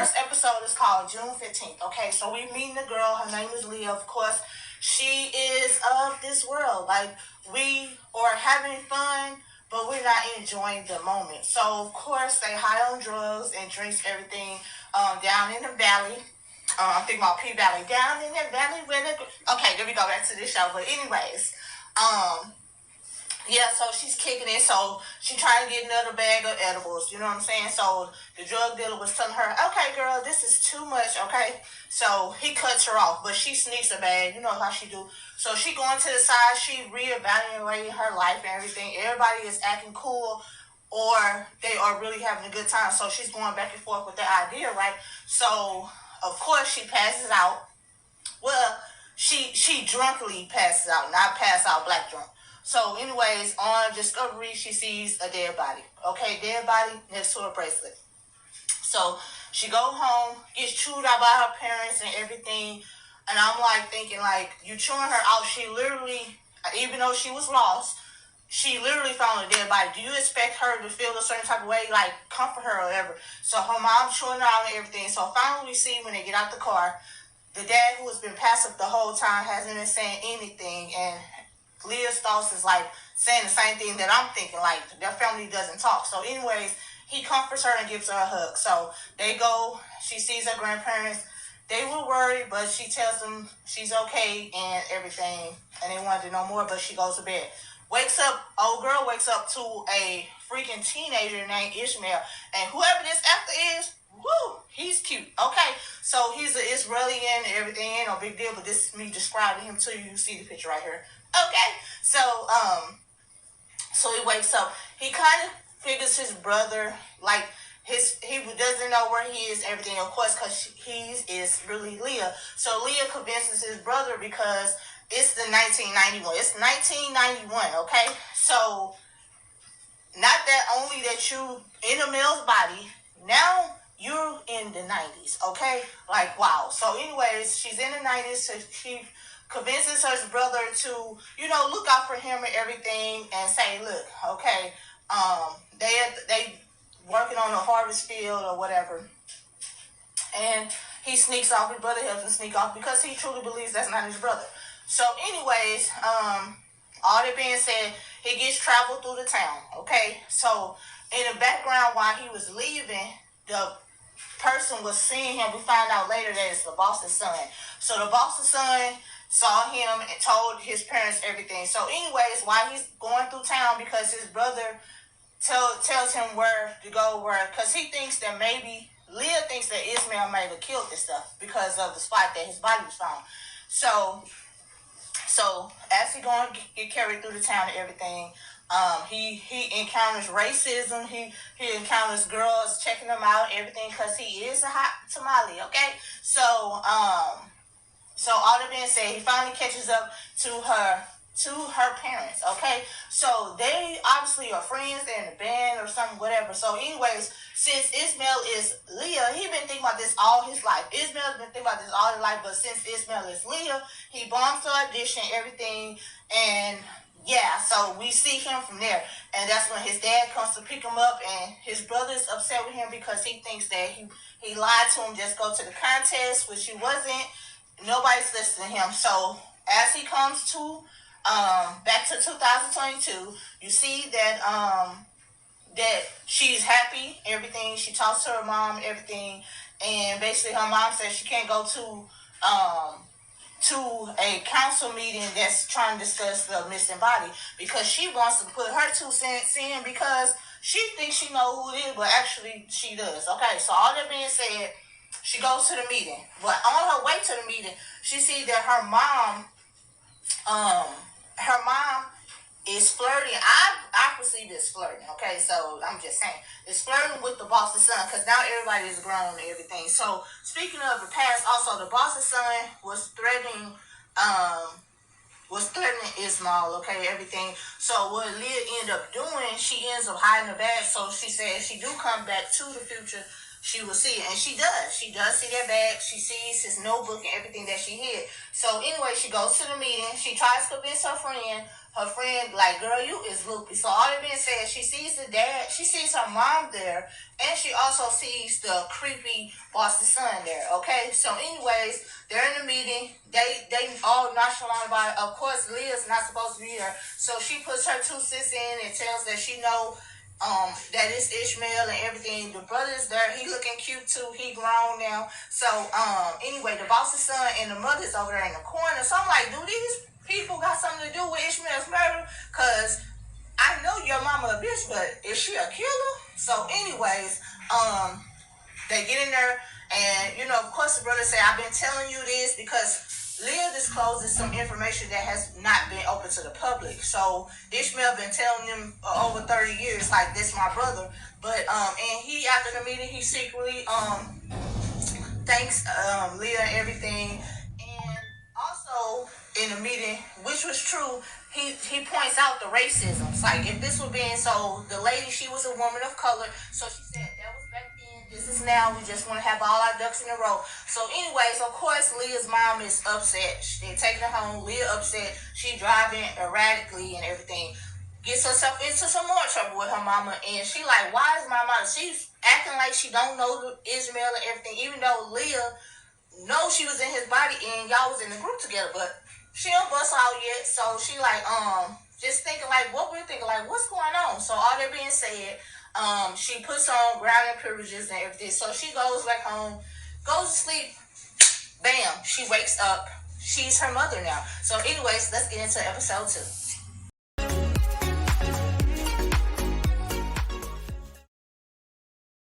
first episode is called June 15th. Okay, so we meeting the girl. Her name is Leah. Of course, she is of this world. Like, we are having fun, but we're not enjoying the moment. So, of course, they high on drugs and drinks everything down in the valley. I'm thinking about P Valley. Down in the valley where the... Okay, let me go back to this show. But anyways, yeah, so she's kicking it. So she trying to get another bag of edibles. You know what I'm saying? So the drug dealer was telling her, okay, girl, this is too much, okay? So he cuts her off, but she sneaks a bag. You know how she do. So she going to the side. She reevaluating her life and everything. Everybody is acting cool, or they are really having a good time. So she's going back and forth with the idea, right? So, of course, she passes out. Well, she drunkenly passes out, not pass out black drunk. So, anyways, on Discovery, she sees a dead body. Okay, dead body next to her bracelet. So she go home, gets chewed out by her parents and everything. And I'm like thinking, like, you chewing her out. She literally, even though she was lost, she literally found a dead body. Do you expect her to feel a certain type of way, like comfort her or whatever? So her mom chewing her out and everything. So finally we see when they get out the car, the dad, who has been passive the whole time, hasn't been saying anything. And Leah's thoughts is like saying the same thing that I'm thinking, like their family doesn't talk. So anyways, he comforts her and gives her a hug. So they go, she sees her grandparents. They were worried, but she tells them she's okay and everything, and they wanted to know more, but she goes to bed. Wakes up, old girl wakes up to a freaking teenager named Ishmael, and whoever this actor is, woo, he's cute. Okay, so he's an Israeli and everything, ain't no big deal, but this is me describing him to you. You see the picture right here. Okay, so he wakes up. He kind of figures his brother, like he doesn't know where he is, everything, of course, because he is really Leah. So Leah convinces his brother because it's the 1991. It's 1991, okay? So not that only that you in a male's body, now you're in the 90s, okay? Like, wow. So anyways, she's in the 90s, so she convinces her brother to, look out for him and everything and say, look, okay, they working on a harvest field or whatever. And he sneaks off. His brother helps him sneak off because he truly believes that's not his brother. So anyways, all that being said, he gets traveled through the town, okay? So in the background while he was leaving, the person was seeing him. We find out later that it's the boss's son. So the boss's son saw him and told his parents everything. So anyways, while he's going through town, because his brother tells him where to go, because he thinks that maybe, Leah thinks that Ishmael may have killed this stuff because of the spot that his body was found. So as he going to get carried through the town and everything, he encounters racism. He encounters girls checking him out, everything, because he is a hot tamale, okay? So all that being said, he finally catches up to her parents, okay? So they obviously are friends, they're in a band or something, whatever. So anyways, since Ishmael is Leah, he been thinking about this all his life. Ishmael's been thinking about this all his life, but since Ishmael is Leah, he bombs the audition, everything, and yeah, so we see him from there. And that's when his dad comes to pick him up, and his brother's upset with him because he thinks that he lied to him, just go to the contest, which he wasn't. Nobody's listening to him. So as he comes to back to 2022, you see that she's happy, everything. She talks to her mom, everything, and basically her mom says she can't go to a council meeting that's trying to discuss the missing body because she wants to put her 2 cents in because she thinks she knows who it is, but actually she does. Okay, so all that being said, she goes to the meeting. But on her way to the meeting, she sees that her mom is flirting. I perceive it as flirting, okay? So I'm just saying. It's flirting with the boss's son because now everybody is grown and everything. So speaking of the past, also the boss's son was threatening Ismail, okay, everything. So what Leah ended up doing, she ends up hiding the bag. So she said she do come back to the future she will see it. And she does. She does see that bag. She sees his notebook and everything that she hid. So anyway, she goes to the meeting. She tries to convince her friend. Her friend, like, girl, you is loopy. So all that being said, she sees the dad. She sees her mom there. And she also sees the creepy boss's son there. Okay? So anyways, they're in the meeting. They all nonchalant about it. Of course, Leah's not supposed to be there. So she puts her 2 cents in and tells that she know that it's Ishmael and everything. The brother's there. He looking cute too. He grown now. So anyway, the boss's son and the mother's over there in the corner. So I'm like, do these people got something to do with Ishmael's murder? Cause I know your mama a bitch, but is she a killer? So anyways, they get in there, and of course, the brother say, "I've been telling you this because Leah discloses some information that has not been open to the public." So Ishmael been telling them over 30 years, like, this my brother. But and he, after the meeting, he secretly thanks Leah and everything. And also in the meeting, which was true, he points out the racisms. Like, if this was being so, the lady, she was a woman of color, so she said that was back then. This is now. We just want to have all our ducks in a row. So, anyways, of course, Leah's mom is upset. They're taking her home. Leah upset. She driving erratically and everything. Gets herself into some more trouble with her mama, and she like, why is my mama? She's acting like she don't know Ishmael and everything, even though Leah know she was in his body and y'all was in the group together, but she don't bust out yet. So she like just thinking like, what we're thinking like, what's going on? So all that being said, she puts on grounding privileges and everything. So she goes back home, goes to sleep. Bam, she wakes up. She's her mother now. So anyways, let's get into episode 2.